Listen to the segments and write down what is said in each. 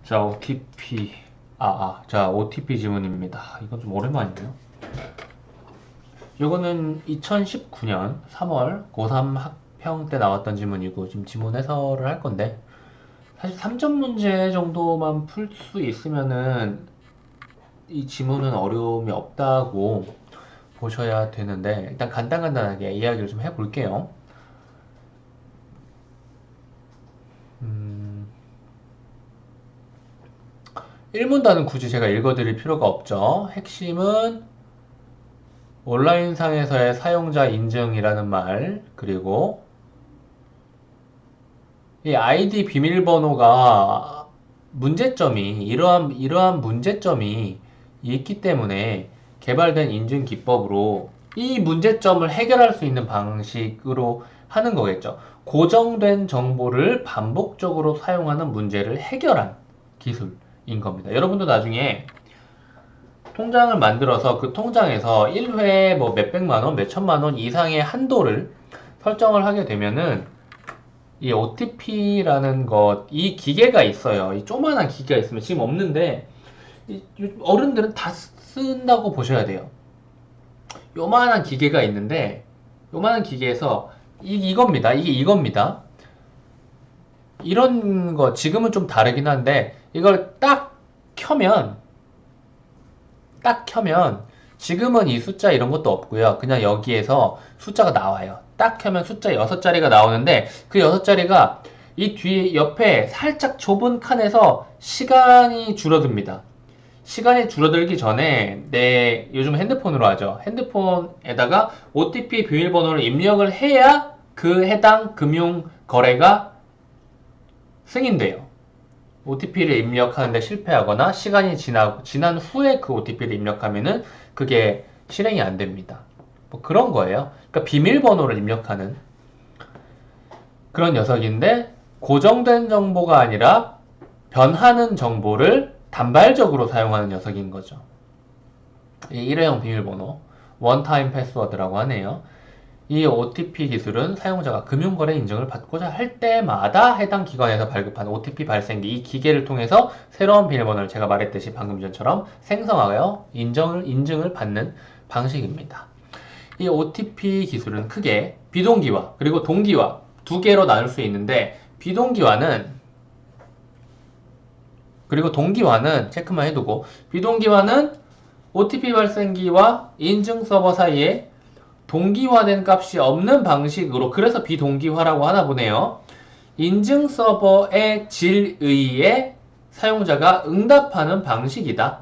자, OTP. 자, OTP 지문입니다. 이건 좀 오랜만이네요. 이거는 2019년 3월 고3 학평 때 나왔던 지문이고, 지금 지문 해설을 할 건데, 사실 3점 문제 정도만 풀 수 있으면은 이 지문은 어려움이 없다고 보셔야 되는데, 일단 간단하게 이야기를 좀 해볼게요. 1문단은 굳이 제가 읽어드릴 필요가 없죠. 핵심은 온라인상에서의 사용자 인증이라는 말, 그리고 이 아이디 비밀번호가 문제점이, 이러한 문제점이 있기 때문에 개발된 인증 기법으로 이 문제점을 해결할 수 있는 방식으로 하는 거겠죠. 고정된 정보를 반복적으로 사용하는 문제를 해결한 기술인 겁니다. 여러분도 나중에 통장을 만들어서 그 통장에서 1회 뭐 몇백만 원, 몇천만 원 이상의 한도를 설정을 하게 되면은 이 OTP라는 이 기계가 있어요. 이 조그만한 기계가 있으면 지금 없는데 어른들은 다 쓴다고 보셔야 돼요. 요만한 기계가 있는데 요만한 기계에서 이겁니다. 이게 이겁니다. 이런 거 지금은 좀 다르긴 한데 이걸 딱 켜면 지금은 이 숫자 이런 것도 없고요. 그냥 여기에서 숫자가 나와요. 딱 켜면 숫자 6자리가 나오는데 그 6자리가 이 뒤에 옆에 살짝 좁은 칸에서 시간이 줄어듭니다. 시간이 줄어들기 전에 요즘 핸드폰으로 하죠. 핸드폰에다가 OTP 비밀번호를 입력을 해야 그 해당 금융 거래가 승인돼요. OTP를 입력하는데 실패하거나 시간이 지난 후에 그 OTP를 입력하면은 그게 실행이 안 됩니다. 뭐 그런 거예요. 그러니까 비밀번호를 입력하는 그런 녀석인데 고정된 정보가 아니라 변하는 정보를 단발적으로 사용하는 녀석인 거죠. 이 일회용 비밀번호, 원타임 패스워드라고 하네요. 이 OTP 기술은 사용자가 금융거래 인증을 받고자 할 때마다 해당 기관에서 발급한 OTP 발생기, 이 기계를 통해서 새로운 비밀번호를 제가 말했듯이 방금 전처럼 생성하여 인증을 받는 방식입니다. 이 OTP 기술은 크게 비동기화 그리고 동기화 두 개로 나눌 수 있는데, 그리고 동기화는 체크만 해두고, 비동기화는 OTP 발생기와 인증 서버 사이에 동기화된 값이 없는 방식으로, 그래서 비동기화라고 하나 보네요. 인증 서버의 질의에 사용자가 응답하는 방식이다.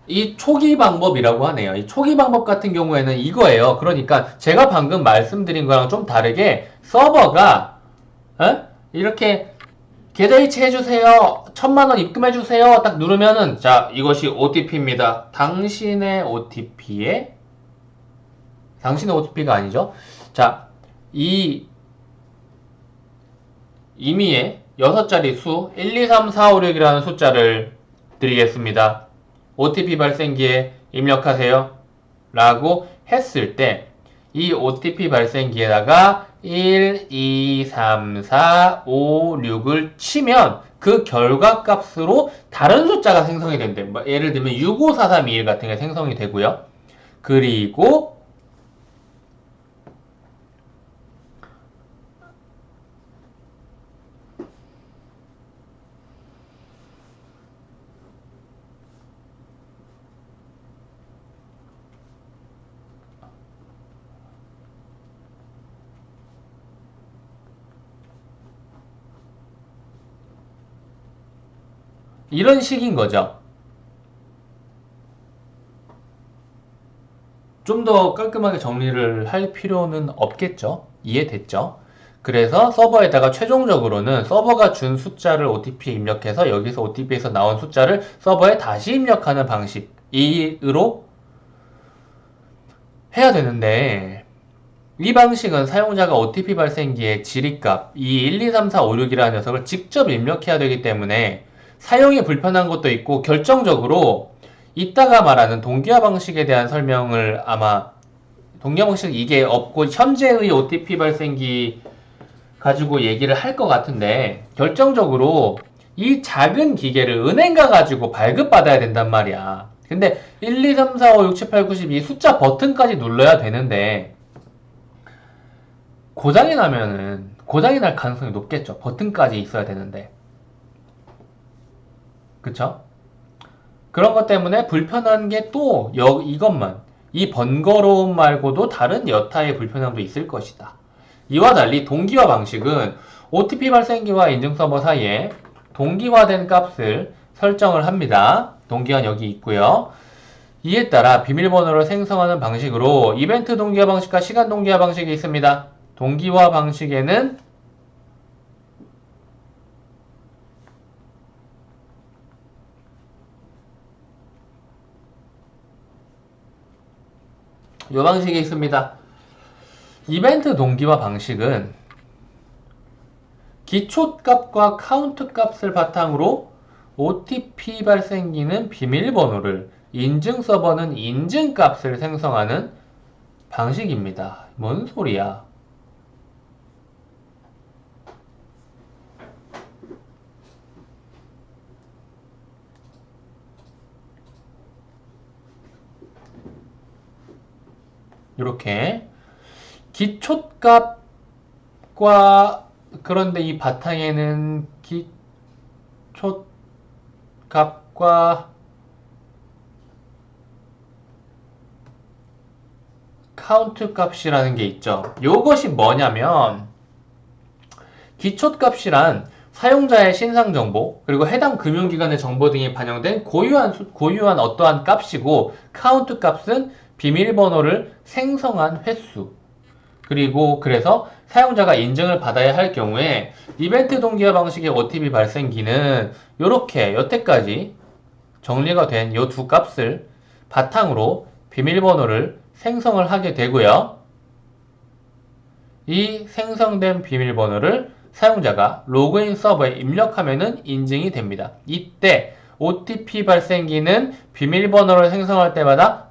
이 초기 방법이라고 하네요. 이 초기 방법 같은 경우에는 이거예요. 그러니까 제가 방금 말씀드린 거랑 좀 다르게 서버가 이렇게 계좌이체 해주세요. 1000만원 입금해주세요. 딱 누르면은, 자, 이것이 OTP입니다. 당신의 OTP가 아니죠. 자, 이 임의의 6자리 수, 1, 2, 3, 4, 5, 6이라는 숫자를 드리겠습니다. OTP 발생기에 입력하세요. 라고 했을 때, 이 OTP 발생기에다가 1, 2, 3, 4, 5, 6을 치면 그 결과 값으로 다른 숫자가 생성이 된대요. 뭐 예를 들면 654321 같은 게 생성이 되고요. 그리고 이런 식인 거죠. 좀 더 깔끔하게 정리를 할 필요는 없겠죠. 이해됐죠? 그래서 서버에다가 최종적으로는 서버가 준 숫자를 OTP에 입력해서 여기서 OTP에서 나온 숫자를 서버에 다시 입력하는 방식으로 해야 되는데, 이 방식은 사용자가 OTP 발생기의 지리값, 이 1, 2, 3, 4, 5, 6이라는 녀석을 직접 입력해야 되기 때문에 사용이 불편한 것도 있고, 결정적으로 이따가 말하는 동기화 방식에 대한 설명을 동기화 방식 이게 없고 현재의 OTP 발생기 가지고 얘기를 할 것 같은데 결정적으로 이 작은 기계를 은행 가가지고 발급받아야 된단 말이야. 근데 1, 2, 3, 4, 5, 6, 7, 8, 9, 10 이 숫자 버튼까지 눌러야 되는데 고장이 날 가능성이 높겠죠. 버튼까지 있어야 되는데. 그쵸? 그런 것 때문에 불편한 게 또 이것만 이 번거로움 말고도 다른 여타의 불편함도 있을 것이다. 이와 달리 동기화 방식은 OTP 발생기와 인증 서버 사이에 동기화된 값을 설정을 합니다. 동기화는 여기 있고요. 이에 따라 비밀번호를 생성하는 방식으로 이벤트 동기화 방식과 시간 동기화 방식이 있습니다. 동기화 방식에는 이 방식이 있습니다. 이벤트 동기화 방식은 기초값과 카운트 값을 바탕으로 OTP 발생기는 비밀번호를, 인증 서버는 인증값을 생성하는 방식입니다. 뭔 소리야? 이렇게 기초값과 그런데 이 바탕에는 기초값과 카운트 값이라는 게 있죠. 이것이 뭐냐면 기초값이란 사용자의 신상 정보 그리고 해당 금융기관의 정보 등이 반영된 고유한 어떠한 값이고 카운트 값은 비밀번호를 생성한 횟수 그리고 그래서 사용자가 인증을 받아야 할 경우에 이벤트 동기화 방식의 OTP 발생기는 이렇게 여태까지 정리가 된 이 두 값을 바탕으로 비밀번호를 생성을 하게 되고요. 이 생성된 비밀번호를 사용자가 로그인 서버에 입력하면 인증이 됩니다. 이때 OTP 발생기는 비밀번호를 생성할 때마다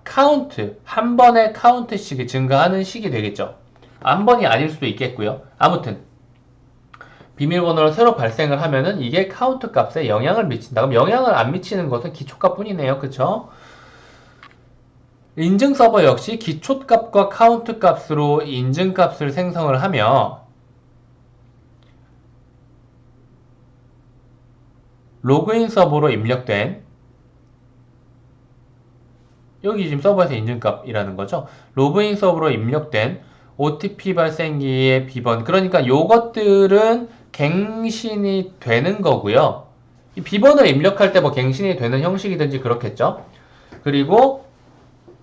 한 번의 카운트씩이 증가하는 식이 되겠죠. 한 번이 아닐 수도 있겠고요. 아무튼 비밀번호를 새로 발생을 하면은 이게 카운트 값에 영향을 미친다. 그럼 영향을 안 미치는 것은 기초값 뿐이네요. 그쵸? 인증 서버 역시 기초값과 카운트 값으로 인증값을 생성을 하며 로그인 서버로 입력된 여기 지금 서버에서 인증값이라는 거죠. 로그인 서버로 입력된 OTP 발생기의 비번 그러니까 요것들은 갱신이 되는 거고요. 이 비번을 입력할 때 뭐 갱신이 되는 형식이든지 그렇겠죠. 그리고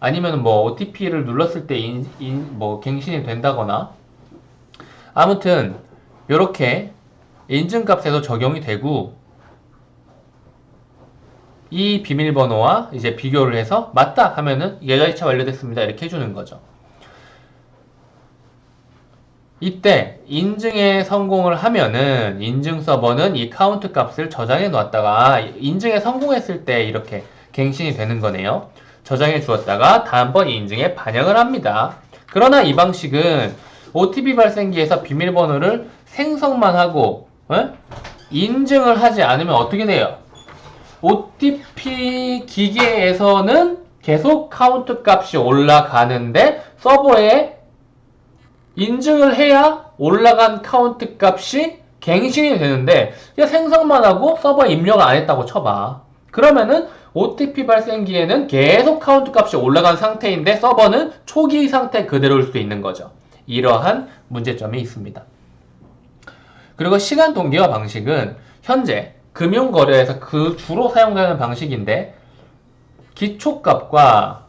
아니면 뭐 OTP를 눌렀을 때 뭐 갱신이 된다거나 아무튼 이렇게 인증값에도 적용이 되고 이 비밀번호와 이제 비교를 해서 맞다 하면은 계좌이체 완료됐습니다 이렇게 해주는 거죠. 이때 인증에 성공을 하면은 인증 서버는 이 카운트 값을 저장해 놓았다가 인증에 성공했을 때 이렇게 갱신이 되는 거네요. 저장해 주었다가 다음번 인증에 반영을 합니다. 그러나 이 방식은 OTP 발생기에서 비밀번호를 생성만 하고 인증을 하지 않으면 어떻게 돼요? OTP 기계에서는 계속 카운트 값이 올라가는데 서버에 인증을 해야 올라간 카운트 값이 갱신이 되는데 그냥 생성만 하고 서버에 입력을 안 했다고 쳐봐. 그러면은 OTP 발생기에는 계속 카운트 값이 올라간 상태인데 서버는 초기 상태 그대로일 수도 있는 거죠. 이러한 문제점이 있습니다. 그리고 시간 동기화 방식은 현재 금융거래에서 그 주로 사용되는 방식인데 기초값과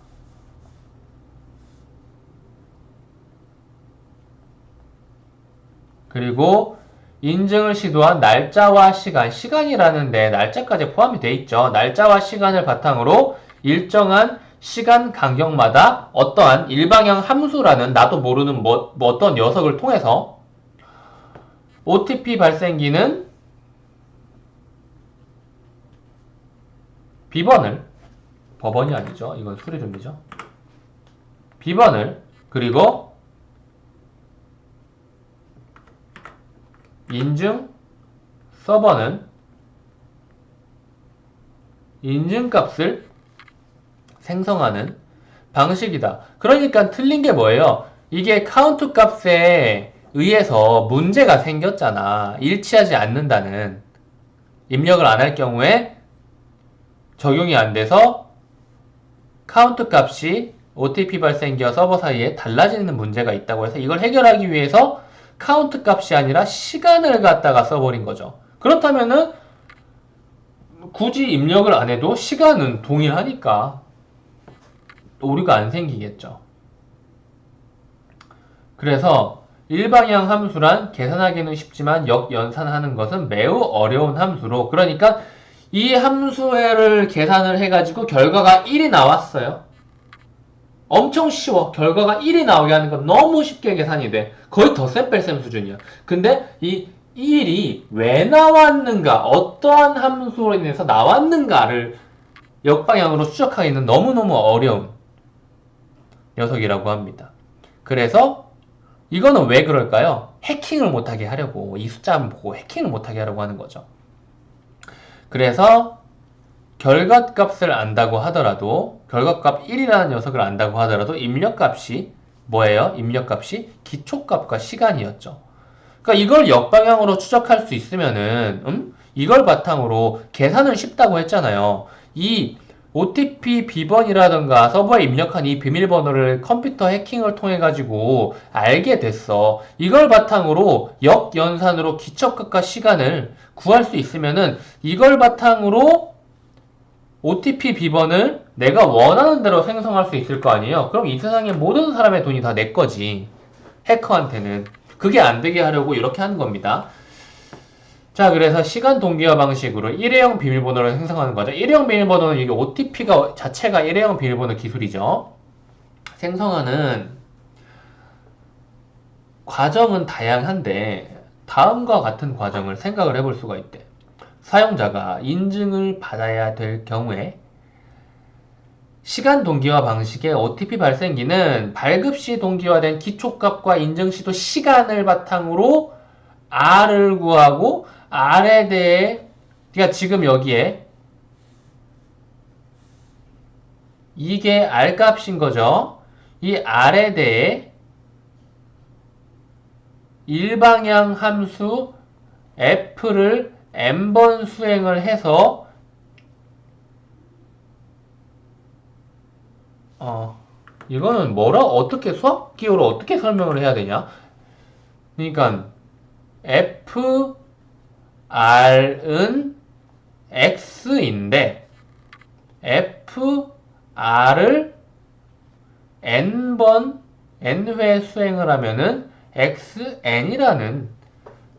그리고 인증을 시도한 날짜와 시간이라는데 날짜까지 포함이 되어 있죠. 날짜와 시간을 바탕으로 일정한 시간 간격마다 어떠한 일방향 함수라는 나도 모르는 뭐 어떤 녀석을 통해서 OTP 발생기는 비번을 법원이 아니죠. 이건 수리름이죠. 비번을 그리고 인증 서버는 인증값을 생성하는 방식이다. 그러니까 틀린 게 뭐예요? 이게 카운트 값에 의해서 문제가 생겼잖아. 일치하지 않는다는. 입력을 안 할 경우에 적용이 안 돼서 카운트 값이 OTP 발생기와 서버 사이에 달라지는 문제가 있다고 해서 이걸 해결하기 위해서 카운트 값이 아니라 시간을 갖다가 써버린 거죠. 그렇다면은 굳이 입력을 안 해도 시간은 동일하니까 오류가 안 생기겠죠. 그래서 일방향 함수란 계산하기는 쉽지만 역연산하는 것은 매우 어려운 함수로, 그러니까 이 함수를 계산을 해가지고 결과가 1이 나왔어요. 엄청 쉬워. 결과가 1이 나오게 하는 건 너무 쉽게 계산이 돼. 거의 덧셈 뺄셈 수준이야. 근데 이 1이 왜 나왔는가, 어떠한 함수로 인해서 나왔는가를 역방향으로 추적하기는 너무너무 어려운 녀석이라고 합니다. 그래서 이거는 왜 그럴까요? 해킹을 못하게 하려고, 이 숫자만 보고 해킹을 못하게 하려고 하는 거죠. 그래서 결과값을 안다고 하더라도, 결과값 1이라는 녀석을 안다고 하더라도 입력값이 뭐예요? 입력값이 기초값과 시간이었죠. 그러니까 이걸 역방향으로 추적할 수 있으면은 이걸 바탕으로 계산은 쉽다고 했잖아요. 이 OTP 비번이라던가 서버에 입력한 이 비밀번호를 컴퓨터 해킹을 통해 가지고 알게 됐어. 이걸 바탕으로 역연산으로 기초값과 시간을 구할 수 있으면은 이걸 바탕으로 OTP 비번을 내가 원하는 대로 생성할 수 있을 거 아니에요. 그럼 이 세상의 모든 사람의 돈이 다 내 거지. 해커한테는. 그게 안 되게 하려고 이렇게 하는 겁니다. 자, 그래서 시간 동기화 방식으로 일회용 비밀번호를 생성하는 거죠. 일회용 비밀번호는 이게 OTP가 자체가 일회용 비밀번호 기술이죠. 생성하는 과정은 다양한데 다음과 같은 과정을 생각을 해볼 수가 있대. 사용자가 인증을 받아야 될 경우에 시간 동기화 방식의 OTP 발생기는 발급 시 동기화된 기초값과 인증 시도 시간을 바탕으로 R을 구하고 R에 대해, 그러니까 지금 여기에 이게 R 값인 거죠. 이 R에 대해 일방향 함수 F를 n번 수행을 해서 이거는 어떻게 수학 기호로 어떻게 설명을 해야 되냐? 그러니까 FR은 X인데 FR을 N회 수행을 하면은 XN이라는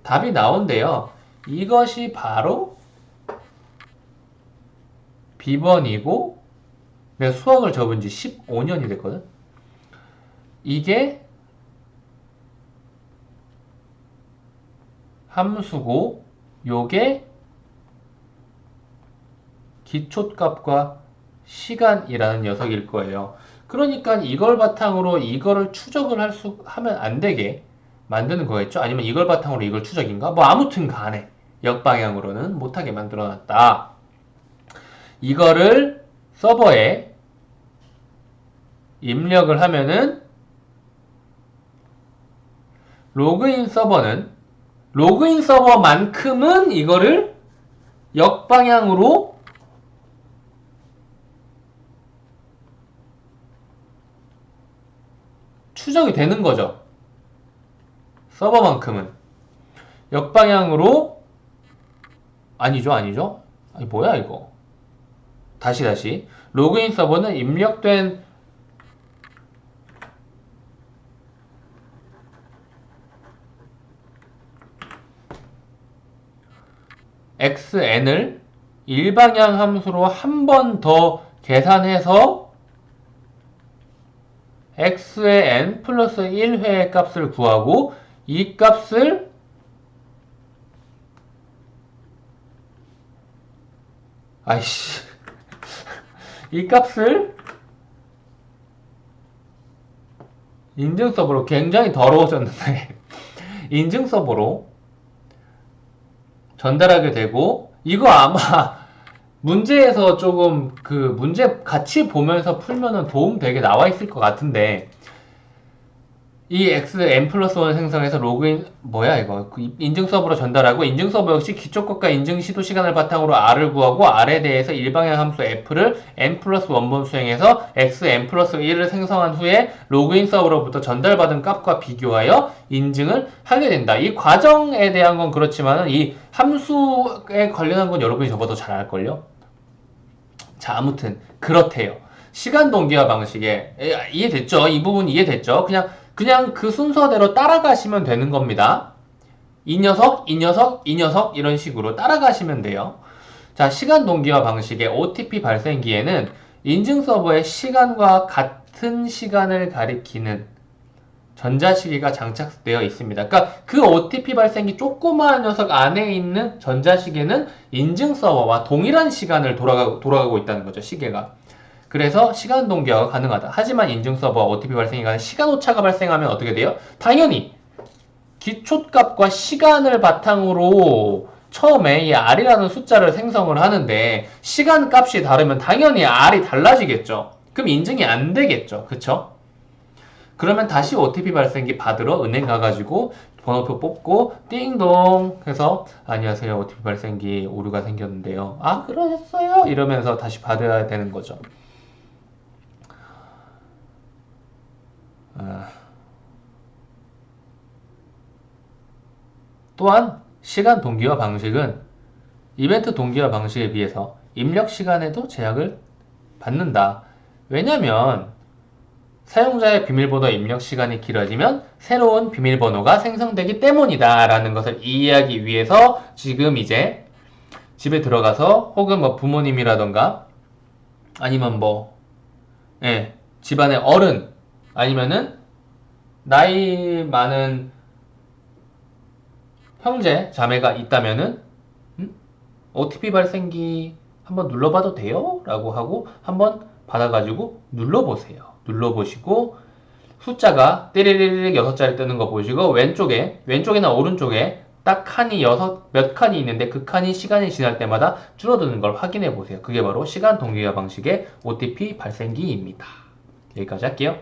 답이 나온대요. 이것이 바로 비번이고, 내가 수학을 접은 지 15년이 됐거든? 이게 함수고, 요게 기초값과 시간이라는 녀석일 거예요. 그러니까 이걸 바탕으로 이거를 추적을 하면 안 되게 만드는 거겠죠? 아니면 이걸 바탕으로 이걸 추적인가? 뭐 아무튼 간에 역방향으로는 못하게 만들어놨다. 이거를 서버에 입력을 하면은 로그인 서버만큼은 이거를 역방향으로 추적이 되는 거죠. 서버만큼은. 역방향으로, 아니죠. 아니, 뭐야, 이거. 다시. 로그인 서버는 입력된 xn을 일방향 함수로 한 번 더 계산해서 x의 n 플러스 1회의 값을 구하고 이 값을 이 값을 인증 서버로, 굉장히 더러워졌는데 인증 서버로 전달하게 되고, 이거 아마 문제에서 조금 그 문제 같이 보면서 풀면은 도움 되게 나와 있을 것 같은데, 이 x n 플러스 1 생성해서 로그인 뭐야 이거 인증 서버로 전달하고, 인증 서버 역시 기초값과 인증 시도 시간을 바탕으로 r을 구하고, r에 대해서 일방향 함수 f를 n 플러스 1번 수행해서 x n 플러스 1을 생성한 후에 로그인 서버로부터 전달받은 값과 비교하여 인증을 하게 된다. 이 과정에 대한 건 그렇지만 이 함수에 관련한 건 여러분이 저보다 잘 알걸요? 자, 아무튼 그렇대요. 시간 동기화 방식에 이해됐죠? 이 부분 이해됐죠? 그냥 그 순서대로 따라가시면 되는 겁니다. 이 녀석, 이 녀석, 이 녀석 이런 식으로 따라가시면 돼요. 자, 시간 동기화 방식의 OTP 발생기에는 인증 서버의 시간과 같은 시간을 가리키는 전자시계가 장착되어 있습니다. 그러니까 그 OTP 발생기 조그마한 녀석 안에 있는 전자시계는 인증 서버와 동일한 시간을 돌아가고 있다는 거죠, 시계가. 그래서 시간 동기화가 가능하다. 하지만 인증 서버와 OTP 발생이 간에 시간 오차가 발생하면 어떻게 돼요? 당연히 기초값과 시간을 바탕으로 처음에 이 r이라는 숫자를 생성을 하는데, 시간 값이 다르면 당연히 r이 달라지겠죠. 그럼 인증이 안 되겠죠. 그쵸? 그러면 다시 OTP 발생기 받으러 은행 가가지고 번호표 뽑고 띵동 해서 안녕하세요, OTP 발생기 오류가 생겼는데요. 아, 그러셨어요? 이러면서 다시 받아야 되는 거죠. 또한 시간 동기화 방식은 이벤트 동기화 방식에 비해서 입력 시간에도 제약을 받는다. 왜냐면 사용자의 비밀번호 입력 시간이 길어지면 새로운 비밀번호가 생성되기 때문이다 라는 것을 이해하기 위해서 지금 이제 집에 들어가서 혹은 뭐 부모님이라던가 아니면 뭐 집안의 어른 아니면은 나이 많은 형제, 자매가 있다면은 OTP 발생기 한번 눌러봐도 돼요? 라고 하고 한번 받아가지고 눌러보세요. 눌러보시고 숫자가 띠리리릭 6자리 뜨는 거 보시고 왼쪽이나 오른쪽에 딱 칸이 몇 칸이 있는데 그 칸이 시간이 지날 때마다 줄어드는 걸 확인해 보세요. 그게 바로 시간 동기화 방식의 OTP 발생기입니다. 여기까지 할게요.